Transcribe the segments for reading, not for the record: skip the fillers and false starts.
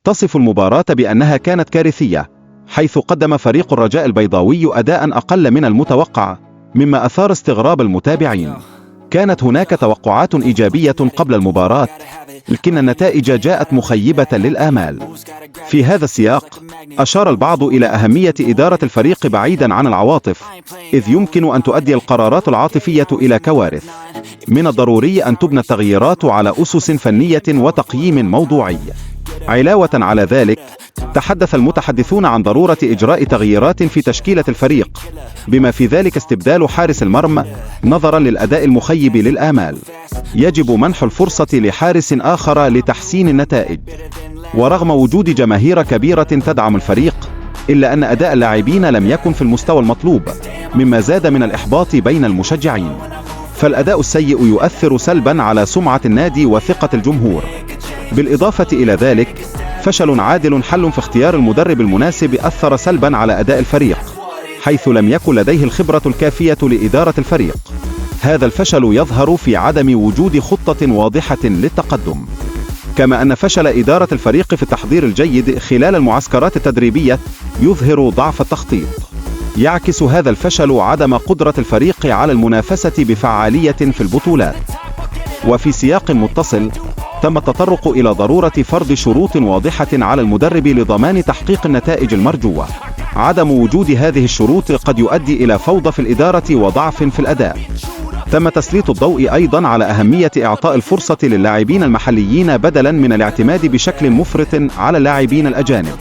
تصف المباراة بأنها كانت كارثية، حيث قدم فريق الرجاء البيضاوي أداء أقل من المتوقع، مما أثار استغراب المتابعين. كانت هناك توقعات إيجابية قبل المباراة، لكن النتائج جاءت مخيبة للآمال. في هذا السياق، أشار البعض إلى أهمية إدارة الفريق بعيدا عن العواطف، إذ يمكن أن تؤدي القرارات العاطفية إلى كوارث. من الضروري أن تبنى التغييرات على أسس فنية وتقييم موضوعي. علاوة على ذلك، تحدث المتحدثون عن ضرورة إجراء تغييرات في تشكيلة الفريق، بما في ذلك استبدال حارس المرمى نظرا للأداء المخيب للآمال. يجب منح الفرصة لحارس آخر لتحسين النتائج. ورغم وجود جماهير كبيرة تدعم الفريق، إلا أن أداء اللاعبين لم يكن في المستوى المطلوب، مما زاد من الإحباط بين المشجعين. فالأداء السيء يؤثر سلبا على سمعة النادي وثقة الجمهور. بالإضافة إلى ذلك، فشل عادل حل في اختيار المدرب المناسب أثر سلبا على أداء الفريق، حيث لم يكن لديه الخبرة الكافية لإدارة الفريق. هذا الفشل يظهر في عدم وجود خطة واضحة للتقدم، كما أن فشل إدارة الفريق في التحضير الجيد خلال المعسكرات التدريبية يظهر ضعف التخطيط. يعكس هذا الفشل عدم قدرة الفريق على المنافسة بفعالية في البطولات. وفي سياق متصل، تم التطرق إلى ضرورة فرض شروط واضحة على المدرب لضمان تحقيق النتائج المرجوة. عدم وجود هذه الشروط قد يؤدي إلى فوضى في الإدارة وضعف في الأداء. تم تسليط الضوء أيضا على أهمية إعطاء الفرصة للاعبين المحليين بدلا من الاعتماد بشكل مفرط على اللاعبين الأجانب.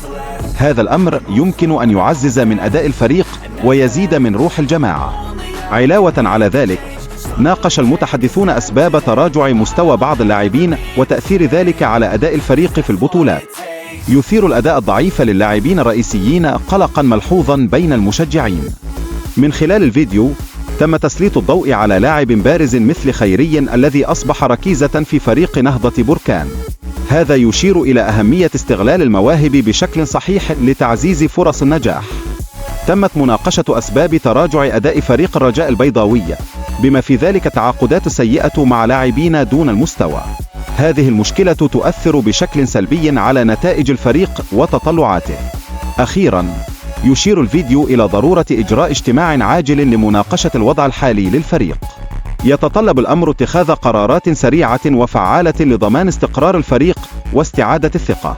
هذا الأمر يمكن أن يعزز من أداء الفريق ويزيد من روح الجماعة. علاوة على ذلك، ناقش المتحدثون أسباب تراجع مستوى بعض اللاعبين وتأثير ذلك على أداء الفريق في البطولات. يثير الأداء الضعيف للاعبين الرئيسيين قلقا ملحوظا بين المشجعين. من خلال الفيديو، تم تسليط الضوء على لاعب بارز مثل خيري الذي أصبح ركيزة في فريق نهضة بركان. هذا يشير إلى أهمية استغلال المواهب بشكل صحيح لتعزيز فرص النجاح. تمت مناقشة أسباب تراجع أداء فريق الرجاء البيضاوي، بما في ذلك التعاقدات السيئة مع لاعبين دون المستوى. هذه المشكلة تؤثر بشكل سلبي على نتائج الفريق وتطلعاته. أخيرا، يشير الفيديو إلى ضرورة إجراء اجتماع عاجل لمناقشة الوضع الحالي للفريق. يتطلب الأمر اتخاذ قرارات سريعة وفعالة لضمان استقرار الفريق واستعادة الثقة.